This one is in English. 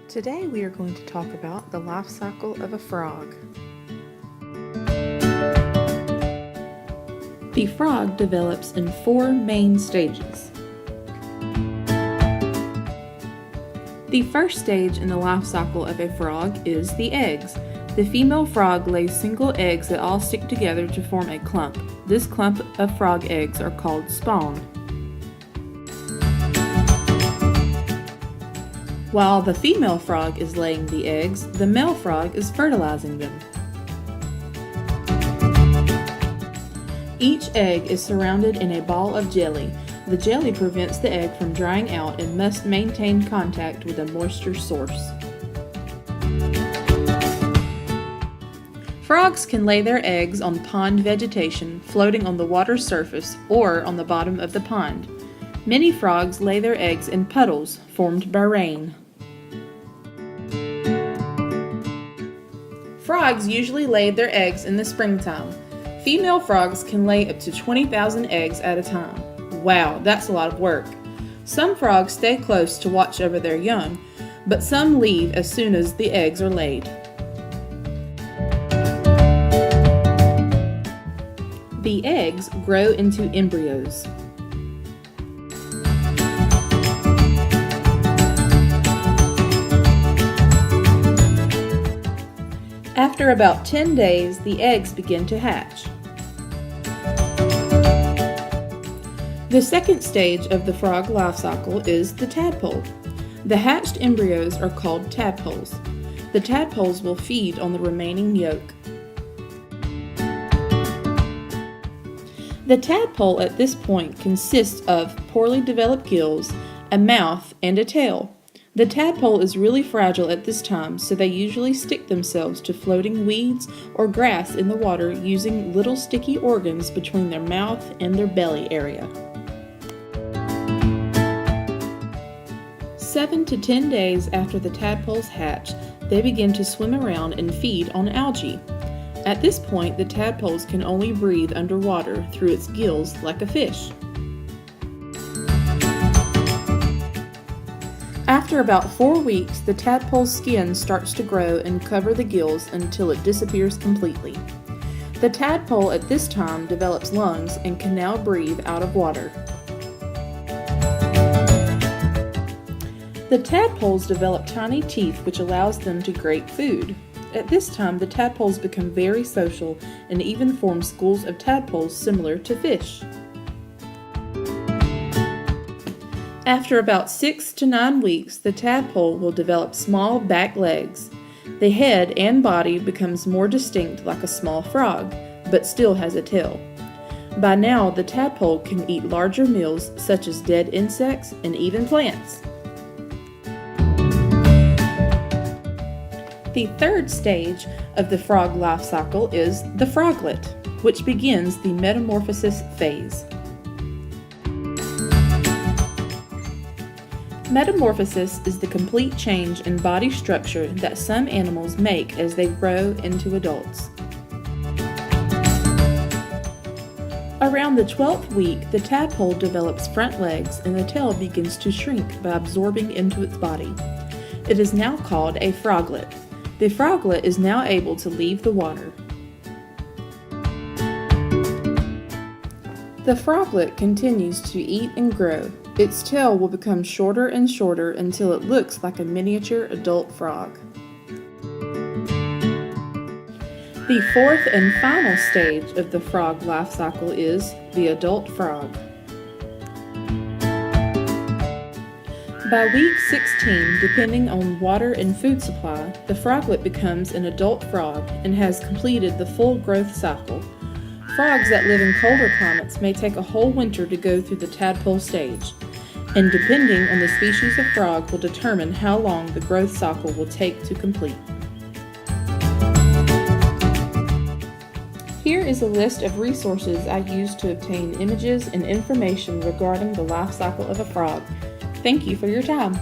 Today we are going to talk about the life cycle of a frog. The frog develops in 4 main stages. The first stage in the life cycle of a frog is the eggs. The female frog lays single eggs that all stick together to form a clump. This clump of frog eggs are called spawn. While the female frog is laying the eggs, the male frog is fertilizing them. Each egg is surrounded in a ball of jelly. The jelly prevents the egg from drying out and must maintain contact with a moisture source. Frogs can lay their eggs on pond vegetation, floating on the water's surface or on the bottom of the pond. Many frogs lay their eggs in puddles formed by rain. Frogs usually lay their eggs in the springtime. Female frogs can lay up to 20,000 eggs at a time. Wow, that's a lot of work. Some frogs stay close to watch over their young, but some leave as soon as the eggs are laid. The eggs grow into embryos. After about 10 days, the eggs begin to hatch. The second stage of the frog life cycle is the tadpole. The hatched embryos are called tadpoles. The tadpoles will feed on the remaining yolk. The tadpole at this point consists of poorly developed gills, a mouth, and a tail. The tadpole is really fragile at this time, so they usually stick themselves to floating weeds or grass in the water using little sticky organs between their mouth and their belly area. 7 to 10 days after the tadpoles hatch, they begin to swim around and feed on algae. At this point, the tadpoles can only breathe underwater through its gills like a fish. After about 4 weeks, the tadpole's skin starts to grow and cover the gills until it disappears completely. The tadpole at this time develops lungs and can now breathe out of water. The tadpoles develop tiny teeth which allows them to grate food. At this time, the tadpoles become very social and even form schools of tadpoles similar to fish. After about 6 to 9 weeks, the tadpole will develop small back legs. The head and body becomes more distinct like a small frog, but still has a tail. By now, the tadpole can eat larger meals such as dead insects and even plants. The third stage of the frog life cycle is the froglet, which begins the metamorphosis phase. Metamorphosis is the complete change in body structure that some animals make as they grow into adults. Around the 12th week, the tadpole develops front legs and the tail begins to shrink by absorbing into its body. It is now called a froglet. The froglet is now able to leave the water. The froglet continues to eat and grow. Its tail will become shorter and shorter until it looks like a miniature adult frog. The fourth and final stage of the frog life cycle is the adult frog. By week 16, depending on water and food supply, the froglet becomes an adult frog and has completed the full growth cycle. Frogs that live in colder climates may take a whole winter to go through the tadpole stage, and depending on the species of frog will determine how long the growth cycle will take to complete. Here is a list of resources I used to obtain images and information regarding the life cycle of a frog. Thank you for your time.